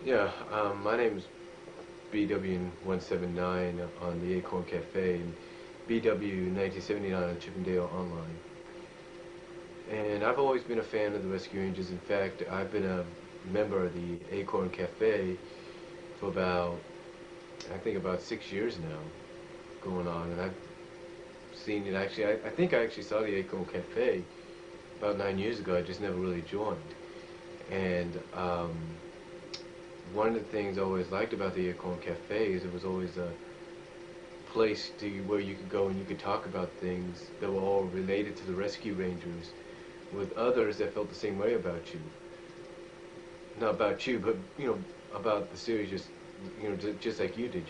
Yeah, my name is BW179 on the Acorn Cafe and BW1979 on Chippendale Online. And I've always been a fan of the Rescue Rangers. In fact, I've been a member of the Acorn Cafe for I think about 6 years now going on. And I've seen it actually, I think I actually saw the Acorn Cafe about 9 years ago. I just never really joined. And one of the things I always liked about the Acorn Cafe is it was always a place where you could go and you could talk about things that were all related to the Rescue Rangers with others that felt the same way about you. Not about you, but about the series, just like you did.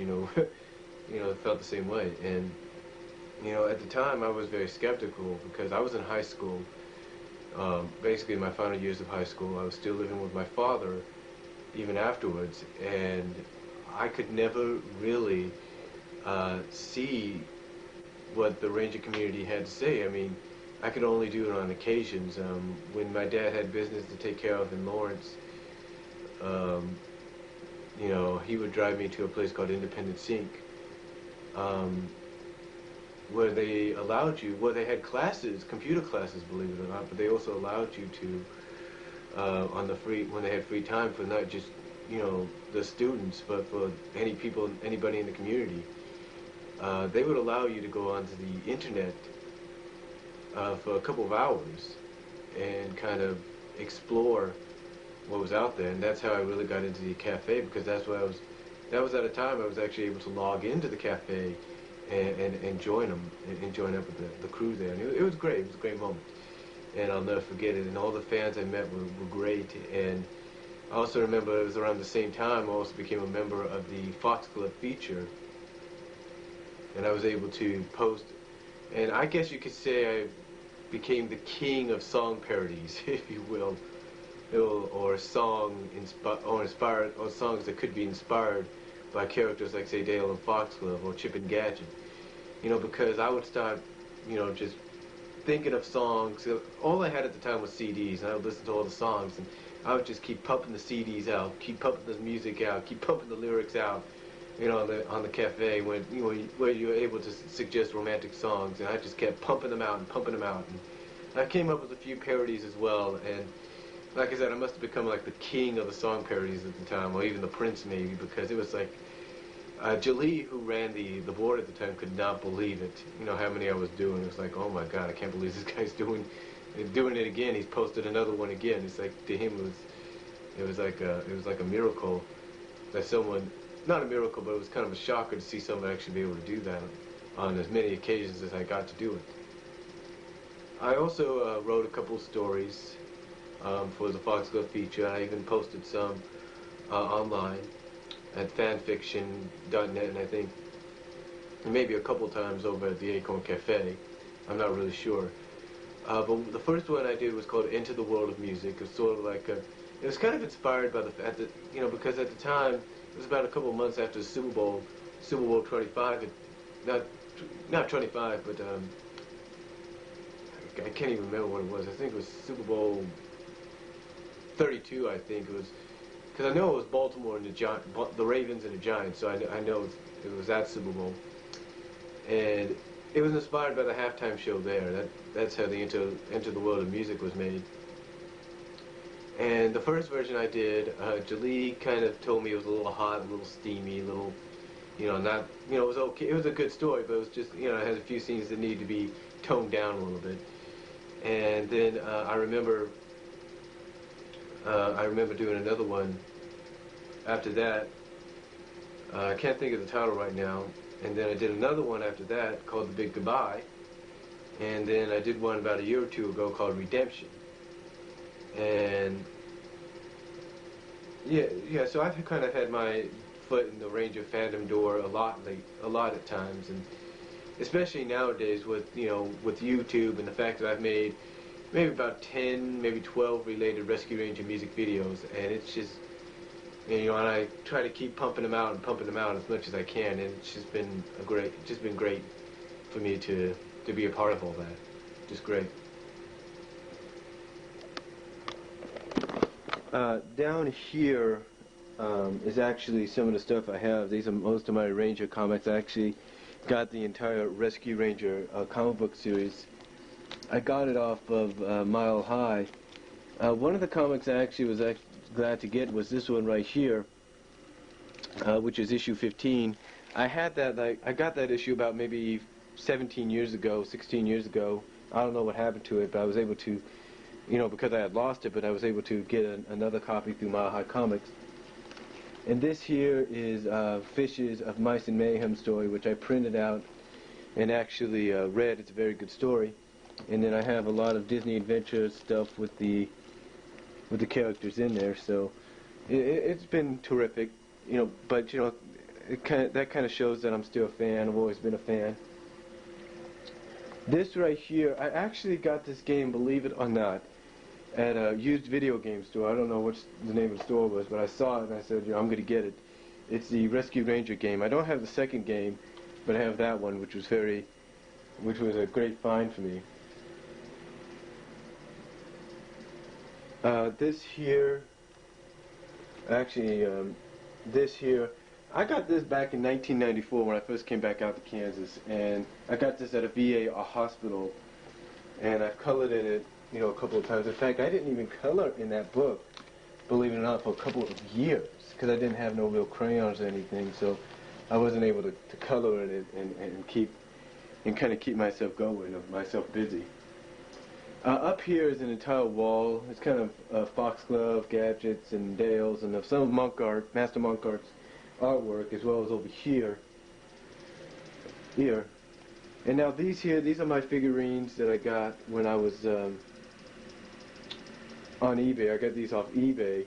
Felt the same way. And at the time I was very skeptical because I was in high school. Basically, in my final years of high school, I was still living with my father even afterwards, and I could never really see what the Ranger community had to say. I mean, I could only do it on occasions. When my dad had business to take care of in Lawrence, he would drive me to a place called Independent Sync, where they allowed you, well, they had classes, computer classes, believe it or not, but they also allowed you to, when they had free time for not just, the students, but for anybody in the community, they would allow you to go onto the internet for a couple of hours and kind of explore what was out there. And that's how I really got into the cafe, because that was at a time I was actually able to log into the cafe and join them and join up with the crew there. And it was great. It was a great moment. And I'll never forget it. And all the fans I met were great. And I also remember it was around the same time I also became a member of the Fox Club feature. And I was able to post, and I guess you could say I became the king of song parodies, if you will, or or songs that could be inspired by characters like, say, Dale and Fox Club or Chip and Gadget. Because I would start, just thinking of songs. All I had at the time was CDs, and I would listen to all the songs, and I would just keep pumping the CDs out, keep pumping the music out, keep pumping the lyrics out, on the cafe where you were able to suggest romantic songs, and I just kept pumping them out and pumping them out. And I came up with a few parodies as well, and like I said, I must have become like the king of the song parodies at the time, or even the prince maybe, because it was like, Jolie, who ran the board at the time, could not believe it, how many I was doing. It was like, oh my God, I can't believe this guy's doing it again. He's posted another one again. It's like, to him, it was like a miracle that someone, not a miracle, but it was kind of a shocker to see someone actually be able to do that on as many occasions as I got to do it. I also wrote a couple stories for the Fox Club feature. I even posted some online at fanfiction.net, and I think maybe a couple times over at the Acorn Cafe. I'm not really sure. But the first one I did was called Into the World of Music. It was sort of like it was kind of inspired by the fact that, because at the time, it was about a couple of months after the Super Bowl 25, not 25, but I can't even remember what it was. I think it was Super Bowl 32, I think it was. Because I know it was Baltimore and the Ravens and the Giants, so I know it was that Super Bowl. And it was inspired by the halftime show there. That's how the Into the World of Music was made. And the first version I did, Jolie kind of told me it was a little hot, a little steamy, a little, not, it was okay. It was a good story, but it was just, it had a few scenes that needed to be toned down a little bit. And then I remember doing another one after that. I can't think of the title right now. And then I did another one after that called The Big Goodbye. And then I did one about a year or two ago called Redemption. And yeah, so I've kind of had my foot in the Ranger fandom door a lot at times, and especially nowadays with with YouTube and the fact that I've made maybe about 10, maybe 12 related Rescue Ranger music videos, and it's just, and I try to keep pumping them out as much as I can, and it's just been great for me to be a part of all that. Just great. Down here is actually some of the stuff I have. These are most of my Ranger comics. I actually got the entire Rescue Ranger comic book series. I got it off of Mile High. One of the comics I actually was glad to get was this one right here, which is issue 15. I had that, I got that issue about maybe 17 years ago, 16 years ago. I don't know what happened to it, but I was able to, because I had lost it, but I was able to get another copy through Mile High Comics. And this here is Fishes of Mice and Mayhem story, which I printed out and actually read. It's a very good story. And then I have a lot of Disney Adventure stuff with the characters in there. So it's been terrific, but that kind of shows that I'm still a fan. I've always been a fan. This right here, I actually got this game, believe it or not, at a used video game store. I don't know what the name of the store was, but I saw it and I said, I'm going to get it. It's the Rescue Ranger game. I don't have the second game, but I have that one, which was a great find for me. This here, actually, this here, I got this back in 1994 when I first came back out to Kansas, and I got this at a VA hospital, and I've colored in it, a couple of times. In fact, I didn't even color in that book, believe it or not, for a couple of years, because I didn't have no real crayons or anything, so I wasn't able to color in it and kind of keep myself going, myself busy. Up here is an entire wall. It's kind of Foxglove, Gadgets, and Dales, and some of Master Monk Art's artwork, as well as over here. And now these are my figurines that I got when I was on eBay. I got these off eBay,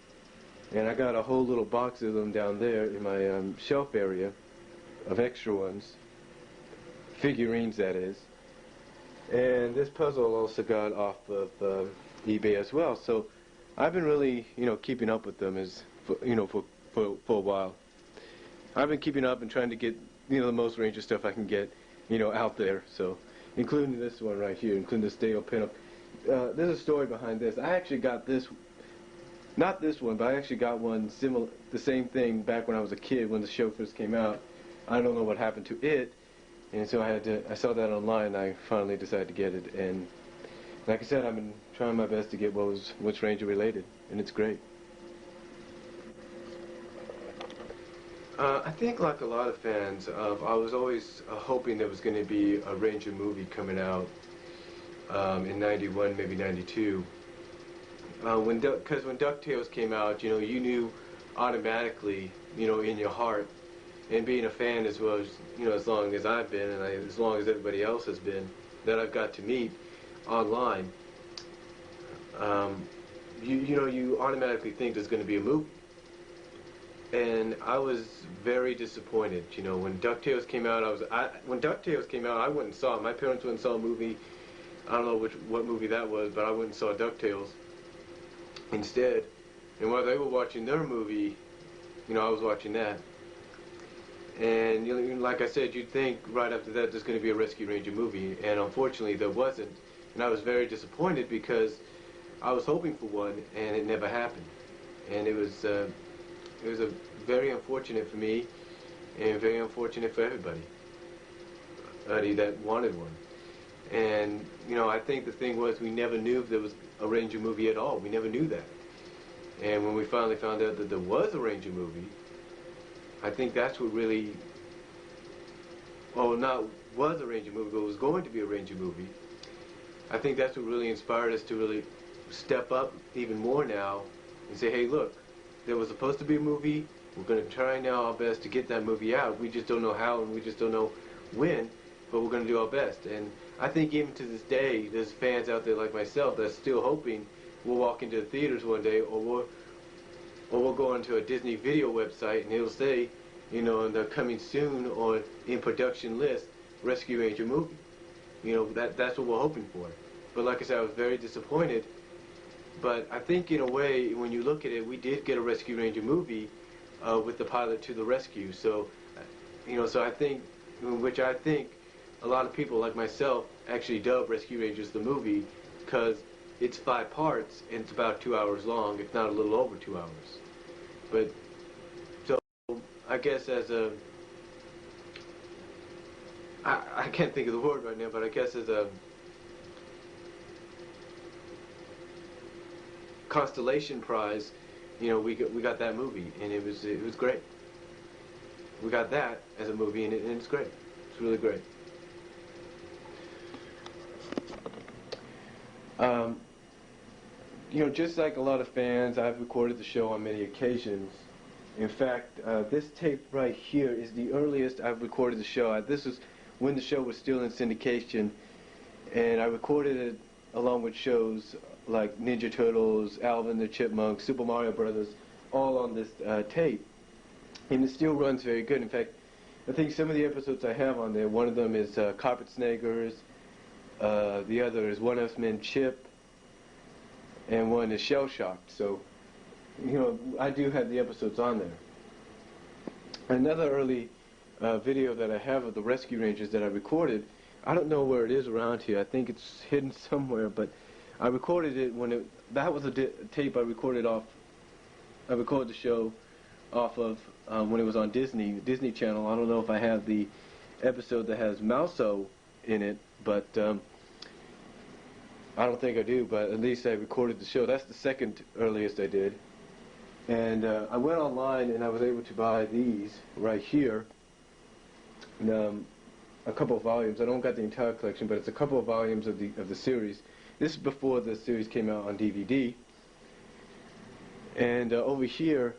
and I got a whole little box of them down there in my shelf area of extra ones. Figurines, that is. And this puzzle I also got off of eBay as well. So I've been really, keeping up with them for a while. I've been keeping up and trying to get, the most Ranger stuff I can get, out there. So, including this one right here, including this Dale pinup. There's a story behind this. I actually got this, not this one, but I actually got one similar, the same thing back when I was a kid when the show first came out. I don't know what happened to it. And so I saw that online, and I finally decided to get it. And like I said, I've been trying my best to get what's Ranger related, and it's great. I think, like a lot of fans, I was always hoping there was going to be a Ranger movie coming out in '91, maybe '92. Because when DuckTales came out, you knew automatically, in your heart, and being a fan as well as, as long as I've been, and as long as everybody else has been, that I've got to meet online, you automatically think there's going to be a movie. And I was very disappointed. When DuckTales came out, when DuckTales came out, I went and saw it. My parents went and saw a movie. I don't know what movie that was, but I went and saw DuckTales instead. And while they were watching their movie, I was watching that. And like I said, you'd think right after that there's going to be a Rescue Ranger movie, and unfortunately there wasn't. And I was very disappointed because I was hoping for one, and it never happened. And it was very unfortunate for me, and very unfortunate for everybody that wanted one. And I think the thing was, we never knew if there was a Ranger movie at all. We never knew that. And when we finally found out that there was a Ranger movie, I think that's what really, not was a Ranger movie, but was going to be a Ranger movie. I think that's what really inspired us to really step up even more now and say, hey, look, there was supposed to be a movie. We're going to try now our best to get that movie out. We just don't know how, and we just don't know when, but we're going to do our best. And I think even to this day, there's fans out there like myself that's still hoping we'll walk into the theaters one day, or we'll go onto a Disney video website and it'll say, in the coming soon or in production list, Rescue Ranger movie. That's what we're hoping for. But like I said, I was very disappointed. But I think in a way, when you look at it, we did get a Rescue Ranger movie with the pilot To the Rescue. So, so I think, which I think a lot of people like myself actually dub Rescue Rangers the movie, because it's 5 parts and it's about 2 hours long, if not a little over 2 hours. But guess as a, I can't think of the word right now, but I guess as a constellation prize, you know, we got that movie, and it was great. We got that as a movie, and it's great. It's really great. You know, just like a lot of fans, I've recorded the show on many occasions. In fact, this tape right here is the earliest I've recorded the show. This was when the show was still in syndication, and I recorded it along with shows like Ninja Turtles, Alvin the Chipmunks, Super Mario Brothers, all on this tape. And it still runs very good. In fact, I think some of the episodes I have on there, one of them is Carpet Snaggers, the other is One Us Men Chip, and one is Shell Shocked. So, you know, I do have the episodes on there. Another early video that I have of the Rescue Rangers that I recorded, I don't know where it is around here. I think it's hidden somewhere, but I recorded it when that was a tape I recorded off. I recorded the show off of when it was on Disney Channel. I don't know if I have the episode that has Mouso in it, but I don't think I do, but at least I recorded the show. That's the second earliest I did. And I went online and I was able to buy these right here. And, a couple of volumes. I don't got the entire collection, but it's a couple of volumes of the series. This is before the series came out on DVD. And over here,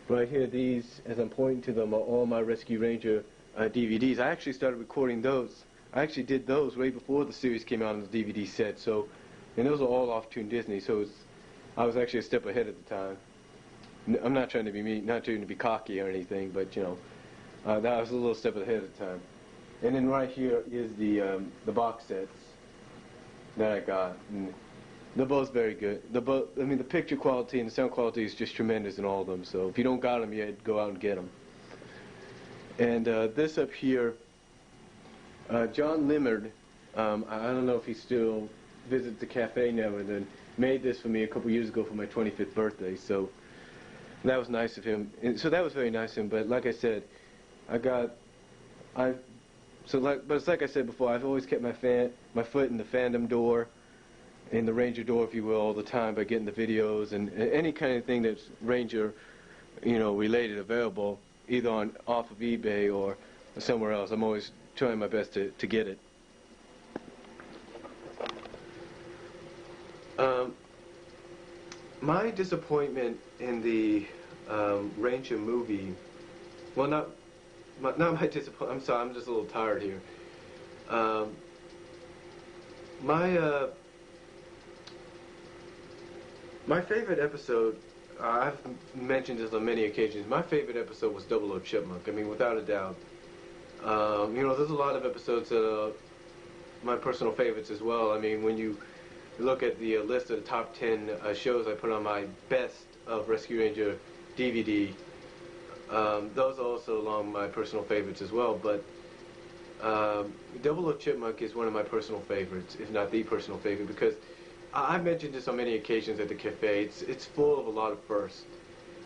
right here, these, as I'm pointing to them, are all my Rescue Ranger DVDs. I actually started recording those. I actually did those right before the series came out on the DVD set. So, and those are all off Toon Disney. So I was actually a step ahead at the time. I'm not trying to be mean, not trying to be cocky or anything, but you know, that was a little step ahead at the time. And then right here is the box sets that I got. And they're both very good. I mean, the picture quality and the sound quality is just tremendous in all of them. So if you don't got them yet, go out and get them. And this up here, John Limard, I don't know if he still visits the cafe now and then, made this for me a couple years ago for my 25th birthday. So that was nice of him. And so that was very nice of him. But like I said, but it's like I said before, I've always kept my foot in the fandom door, in the Ranger door, if you will, all the time by getting the videos and any kind of thing that's Ranger, you know, related available, either off of eBay or somewhere else. I'm always trying my best to get it. My disappointment in the Ranger movie, well, not my disappointment. I'm sorry, I'm just a little tired here. My favorite episode, I've mentioned this on many occasions, my favorite episode was Double O Chipmunk. I mean, without a doubt. You know, there's a lot of episodes that are my personal favorites as well. I mean, when you look at the list of the top 10 shows I put on my best of Rescue Ranger DVD, those are also along my personal favorites as well. But Double O Chipmunk is one of my personal favorites, if not the personal favorite, because I've mentioned this on many occasions at the cafe. It's full of a lot of firsts.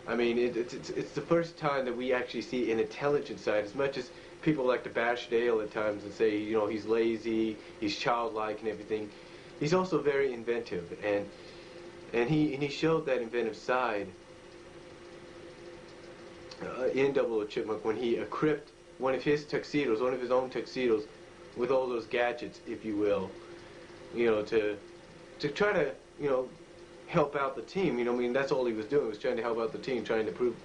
I mean, it's the first time that we actually see an intelligent side. As much as people like to bash Dale at times and say, you know, he's lazy, he's childlike and everything, he's also very inventive, and he showed that inventive side in Double O Chipmunk when he equipped one of his tuxedos, one of his own tuxedos, with all those gadgets, if you will, you know, to try to, you know, help out the team. You know, I mean, that's all he was doing, was trying to help out the team, trying to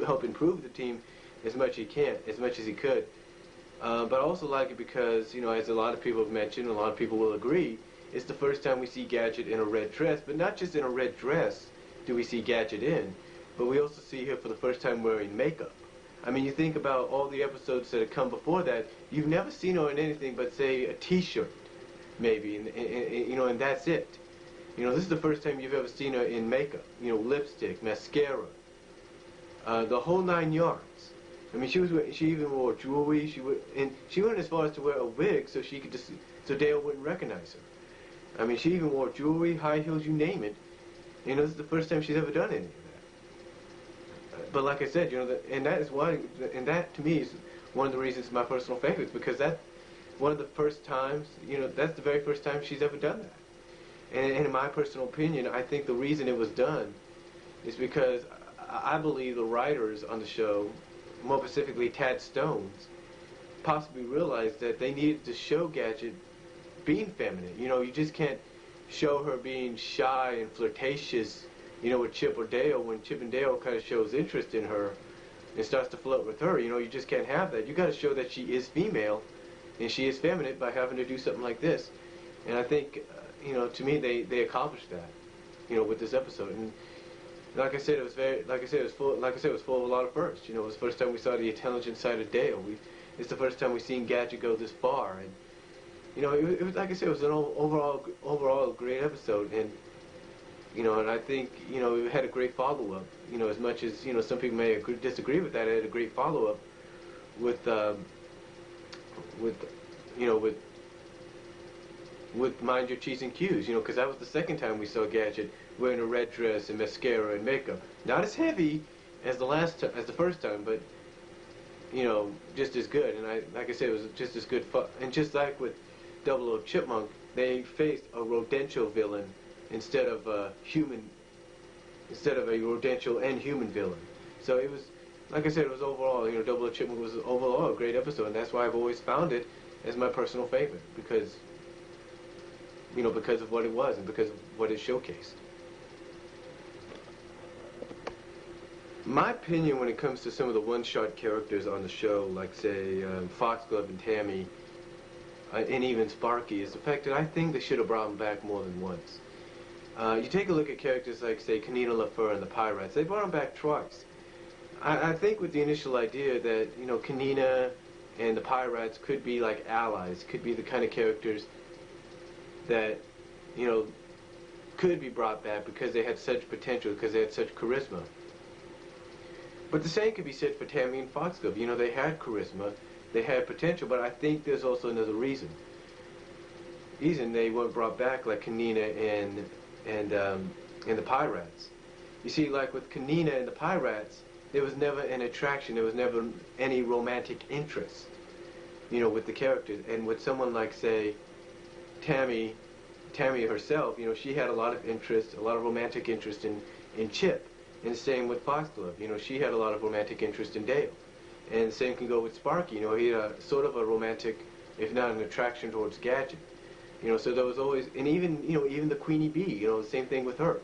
help improve the team as much as he could. But I also like it because, you know, as a lot of people have mentioned, a lot of people will agree, it's the first time we see Gadget in a red dress. But not just in a red dress do we see Gadget in, but we also see her for the first time wearing makeup. I mean, you think about all the episodes that have come before that, you've never seen her in anything but, say, a t-shirt, maybe, and you know, and that's it. You know, this is the first time you've ever seen her in makeup. You know, lipstick, mascara, the whole 9 yards. I mean, she even wore jewelry. She went as far as to wear a wig so so Dale wouldn't recognize her. I mean, she even wore jewelry, high heels, you name it. You know, this is the first time she's ever done any of that. but like I said, and that is why, and that to me is one of the reasons my personal favorites, because that one of the first times, that's the very first time she's ever done that. And in my personal opinion, I think the reason it was done is because I believe the writers on the show, more specifically Tad Stones, possibly realized that they needed to show Gadget being feminine. You just can't show her being shy and flirtatious, with Chip or Dale, when Chip and Dale kind of shows interest in her and starts to flirt with her. You just can't have that. You got to show that she is female and she is feminine by having to do something like this. And I think, to me, they accomplished that, with this episode. And like I said, it was full of a lot of firsts. It was the first time we saw the intelligent side of Dale. It's the first time we've seen Gadget go this far. And, it was, like I said, it was an overall great episode. And, and I think, it had a great follow-up. As much as, some people may disagree with that, it had a great follow-up with Mind Your T's and Q's, because that was the second time we saw Gadget wearing a red dress and mascara and makeup. Not as heavy as the first time, but, just as good. And like I said, it was just as good fun. And just like with Double O Chipmunk, they faced a rodential villain instead of a rodential and human villain. So it was, like I said, it was overall, Double O Chipmunk was overall a great episode, and that's why I've always found it as my personal favorite, because of what it was and because of what it showcased. My opinion when it comes to some of the one-shot characters on the show, like say Foxglove and Tammy, and even Sparky, is the fact that I think they should have brought them back more than once. You take a look at characters like, say, Kanina LaFleur and the Pirates. They brought them back twice. I think with the initial idea that, Kanina and the Pirates could be like allies, could be the kind of characters that, could be brought back because they had such potential, because they had such charisma. But the same could be said for Tammy and Foxglove. They had charisma, they had potential, but I think there's also another reason. They weren't brought back like Kanina and the Pirates. You see, like with Kanina and the Pirates, there was never an attraction, there was never any romantic interest, with the characters. And with someone like, say, Tammy herself, she had a lot of interest, a lot of romantic interest in Chip. And the same with Foxglove, she had a lot of romantic interest in Dale. And the same can go with Sparky, he had a sort of a romantic, if not an attraction towards Gadget. So there was always, and even the Queenie Bee, the same thing with her.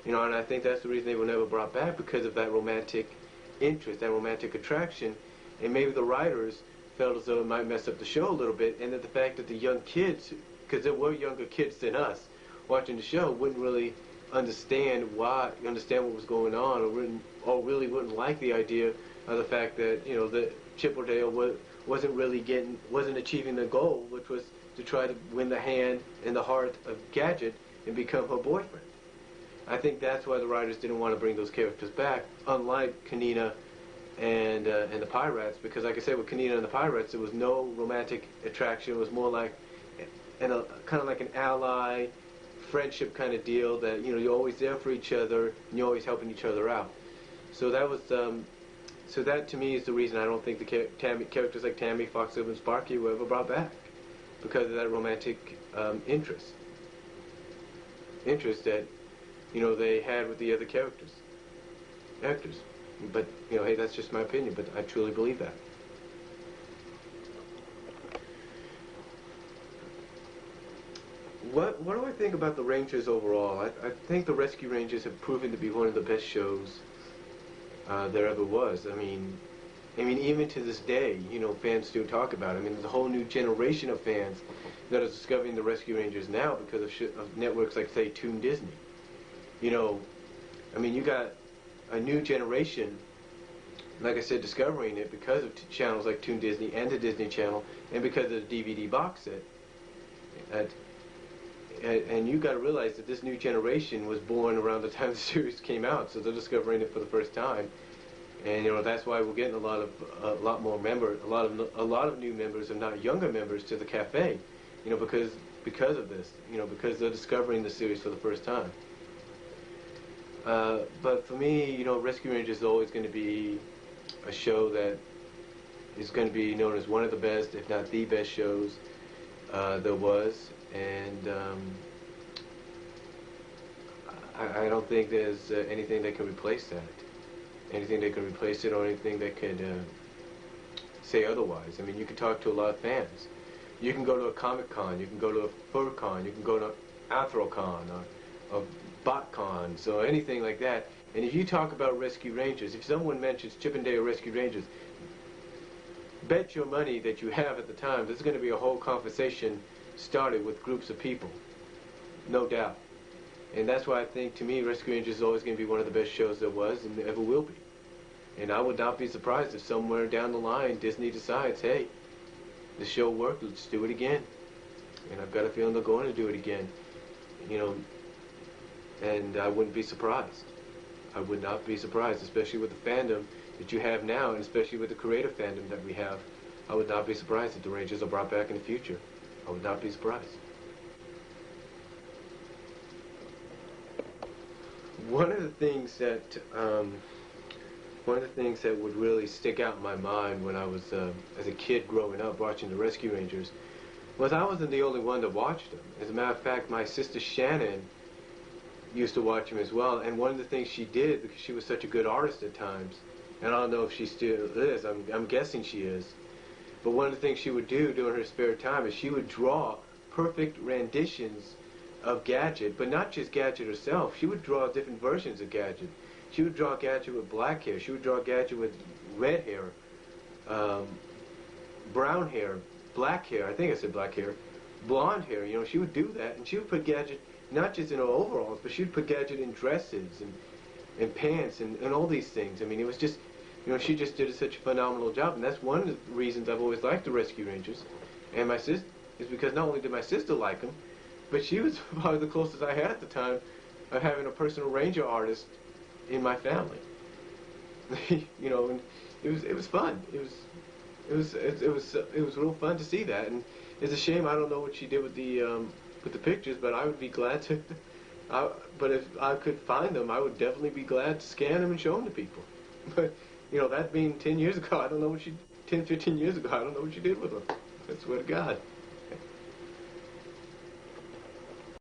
And I think that's the reason they were never brought back, because of that romantic interest, that romantic attraction. And maybe the writers felt as though it might mess up the show a little bit, and that the fact that the young kids, because there were younger kids than us watching the show, wouldn't really understand what was going on, or really wouldn't like the idea of the fact that, that Chip or Dale wasn't achieving the goal, which was to try to win the hand and the heart of Gadget and become her boyfriend. I think that's why the writers didn't want to bring those characters back, unlike Kanina and the Pirates, because like I said, with Kanina and the Pirates, there was no romantic attraction. It was more like kind of like an ally, friendship kind of deal, that you're always there for each other and you're always helping each other out. So that was so that to me is the reason I don't think the characters like Tammy, Foxglove, and Sparky were ever brought back, because of that romantic interest that they had with the other actors. But hey, that's just my opinion, but I truly believe that. What do I think about the Rangers overall? I think the Rescue Rangers have proven to be one of the best shows there ever was. I mean, even to this day, fans still talk about it. I mean, there's a whole new generation of fans that are discovering the Rescue Rangers now because of networks like, say, Toon Disney. You got a new generation, like I said, discovering it because of channels like Toon Disney and the Disney Channel, and because of the DVD box set. And you got to realize that this new generation was born around the time the series came out, so they're discovering it for the first time. And that's why we're getting a lot of new members, and not younger members, to the cafe. Because of this. Because they're discovering the series for the first time. But for me, Rescue Rangers is always going to be a show that is going to be known as one of the best, if not the best shows there was. And I don't think there's anything that can replace that. Anything that can replace it, or anything that could say otherwise. I mean, you can talk to a lot of fans. You can go to a Comic Con, you can go to a Fur Con, you can go to Anthrocon or BotCon, so anything like that. And if you talk about Rescue Rangers, if someone mentions Chippendale Rescue Rangers, bet your money that you have at the time, there's going to be a whole conversation started with groups of people, no doubt. And that's why I think, to me, Rescue Rangers is always going to be one of the best shows there was and ever will be. And I would not be surprised if somewhere down the line Disney decides, hey, the show worked, let's do it again. And I've got a feeling they're going to do it again. And I wouldn't be surprised. I would not be surprised, especially with the fandom that you have now, and especially with the creative fandom that we have. I would not be surprised if the Rangers are brought back in the future. I would not be surprised. One of the things that would really stick out in my mind when I was as a kid growing up watching the Rescue Rangers was I wasn't the only one that watched them. As a matter of fact, my sister Shannon used to watch them as well, and one of the things she did, because she was such a good artist at times, and I don't know if she still is, I'm guessing she is, but one of the things she would do during her spare time is she would draw perfect renditions of Gadget, but not just Gadget herself. She would draw different versions of Gadget. She would draw Gadget with black hair. She would draw Gadget with red hair, brown hair, black hair. I think I said black hair, blonde hair. She would do that, and she would put Gadget not just in her overalls, but she would put Gadget in dresses and pants and all these things. I mean, it was just, she just did such a phenomenal job, and that's one of the reasons I've always liked the Rescue Rangers. And my sister is because not only did my sister like them, but she was probably the closest I had at the time of having a personal Ranger artist in my family. And it was fun. It was real fun to see that, and it's a shame I don't know what she did with the pictures, but I would be glad to. But if I could find them, I would definitely be glad to scan them and show them to people. But that being 10 years ago, I don't know what 10, 15 years ago, I don't know what she did with them. I swear to God.